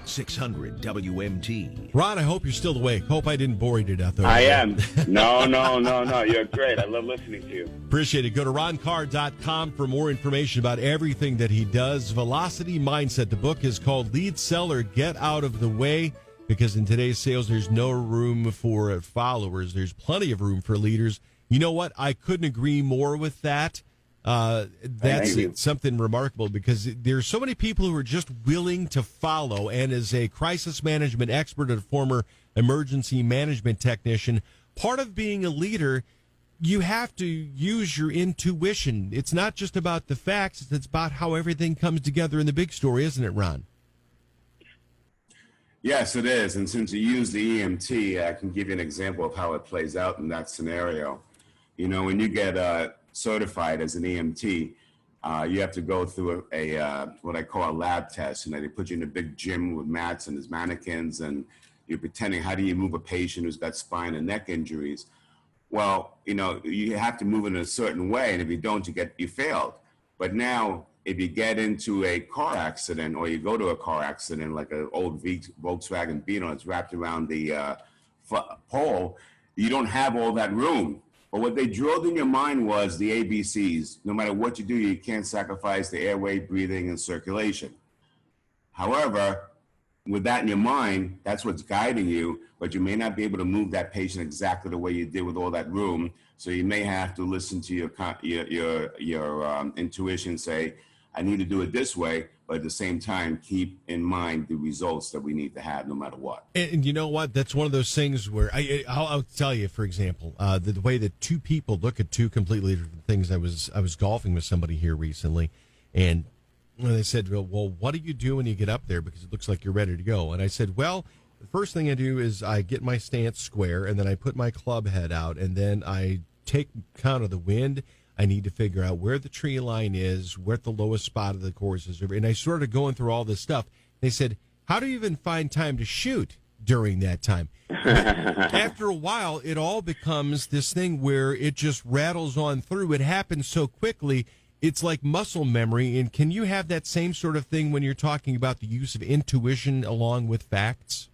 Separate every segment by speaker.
Speaker 1: 600 WMT.
Speaker 2: Ron, I hope you're still awake. Hope I didn't bore you to death.
Speaker 3: I am. No. You're great. I love listening to you.
Speaker 2: Appreciate it. Go to roncarr.com for more information about everything that he does. Velocity Mindset. The book is called Lead Seller, Get Out of the Way, because in today's sales, there's no room for followers. There's plenty of room for leaders. You know what? I couldn't agree more with that. That's something remarkable because there's so many people who are just willing to follow. And as a crisis management expert and a former emergency management technician, part of being a leader, you have to use your intuition. It's not just about the facts. It's about how everything comes together in the big story, isn't it, Ron?
Speaker 4: Yes, it is. And since you use the EMT, I can give you an example of how it plays out in that scenario. You know, when you get certified as an EMT, you have to go through a what I call a lab test. You know, they put you in a big gym with mats and there's mannequins, and you're pretending, how do you move a patient who's got spine and neck injuries? Well, you know, you have to move in a certain way, and if you don't, you failed. But now, if you get into a car accident or you go to a car accident, like an old Volkswagen Beetle, it's wrapped around the pole, you don't have all that room. But what they drilled in your mind was the ABCs. No matter what you do, you can't sacrifice the airway, breathing, and circulation. However, with that in your mind, that's what's guiding you, but you may not be able to move that patient exactly the way you did with all that room. So you may have to listen to your intuition, say, I need to do it this way, but at the same time, keep in mind the results that we need to have no matter what.
Speaker 2: And you know what? That's one of those things where I'll tell you, for example, the way that two people look at two completely different things. I was golfing with somebody here recently, and they said, well, what do you do when you get up there? Because it looks like you're ready to go. And I said, well, the first thing I do is I get my stance square, and then I put my club head out, and then I take count of the wind. I need to figure out where the tree line is, where the lowest spot of the course is. And I started going through all this stuff. They said, how do you even find time to shoot during that time? After a while, it all becomes this thing where it just rattles on through. It happens so quickly. It's like muscle memory. And can you have that same sort of thing when you're talking about the use of intuition along with facts?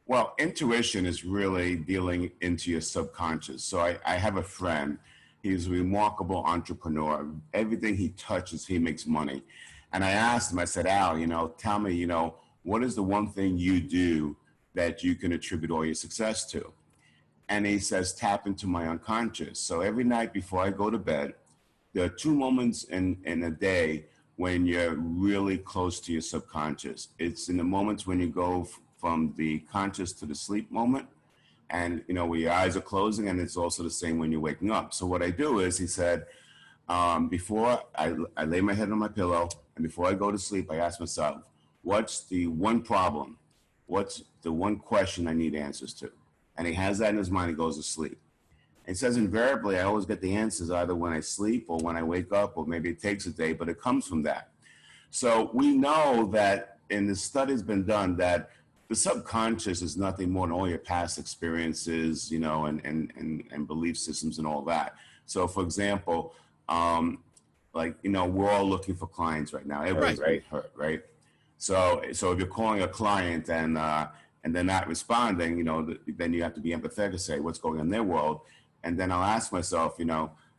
Speaker 4: Well, intuition is really dealing into your subconscious. So I have a friend. He's a remarkable entrepreneur. Everything he touches, he makes money. And I asked him, I said, Al, tell me, what is the one thing you do that you can attribute all your success to? And he says, tap into my unconscious. So every night before I go to bed, there are two moments in a day when you're really close to your subconscious. It's in the moments when you go from the conscious to the sleep moment, and where your eyes are closing, and it's also the same when you're waking up. So what I do is, he said, before I lay my head on my pillow, and before I go to sleep, I ask myself, what's the one problem? What's the one question I need answers to? And he has that in his mind. He goes to sleep. It says invariably, I always get the answers either when I sleep or when I wake up, or maybe it takes a day, but it comes from that. So we know that, and the study's been done, that the subconscious is nothing more than all your past experiences, and belief systems and all that. So, for example, we're all looking for clients right now. Everybody's being hurt, right? So if you're calling a client and they're not responding, then you have to be empathetic, say what's going on in their world. And then I'll ask myself,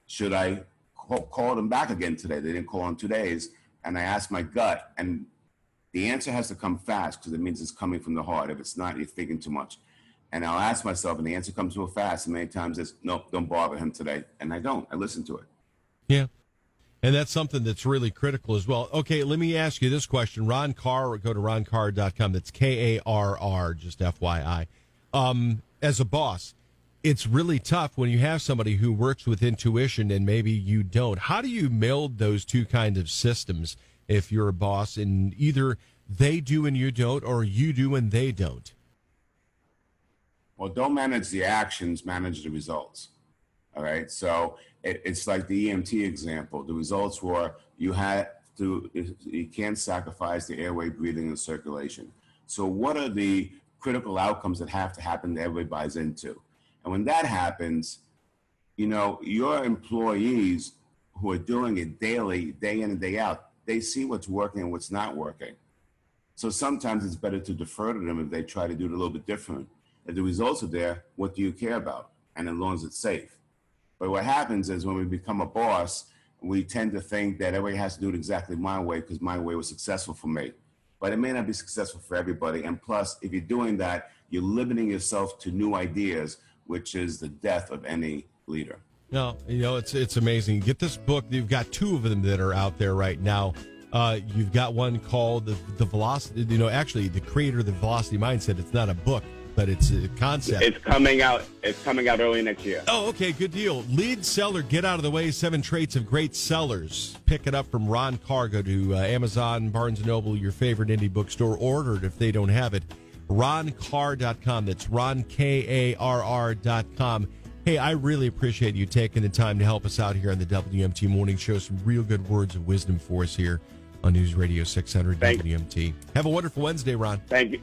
Speaker 4: should I call them back again today? They didn't call in 2 days. And I ask my gut, and the answer has to come fast because it means it's coming from the heart. If it's not, you're thinking too much. And I'll ask myself, and the answer comes real fast. And many times it's, no, don't bother him today. And I don't. I listen to it.
Speaker 2: Yeah. And that's something that's really critical as well. Okay, let me ask you this question. Ron Carr, go to roncarr.com. That's Karr, just FYI. As a boss, it's really tough when you have somebody who works with intuition and maybe you don't. How do you meld those two kinds of systems if you're a boss and either they do and you don't, or you do and they don't?
Speaker 4: Well, don't manage the actions, manage the results. All right. So it's like the EMT example. The results were you can't sacrifice the airway, breathing, and circulation. So what are the critical outcomes that have to happen that everybody buys into? And when that happens, your employees who are doing it daily, day in and day out, they see what's working and what's not working. So sometimes it's better to defer to them if they try to do it a little bit different. If the results are there, what do you care about? And as long as it's safe. But what happens is when we become a boss, we tend to think that everybody has to do it exactly my way because my way was successful for me. But it may not be successful for everybody. And plus, if you're doing that, you're limiting yourself to new ideas, which is the death of any leader.
Speaker 2: No, it's amazing. Get this book. You've got two of them that are out there right now. You've got one called the Velocity. Actually, the creator of the Velocity Mindset. It's not a book, but it's a concept.
Speaker 3: It's coming out. It's coming out early next year.
Speaker 2: Oh, okay, good deal. Lead seller, get out of the way. 7 traits of great sellers. Pick it up from Ron Carr. Go to Amazon, Barnes & Noble, your favorite indie bookstore. Order it if they don't have it. RonCarr.com. That's RonKarr.com. Hey, I really appreciate you taking the time to help us out here on the WMT Morning Show. Some real good words of wisdom for us here on News Radio 600 WMT. Have a wonderful Wednesday, Ron.
Speaker 3: Thank you.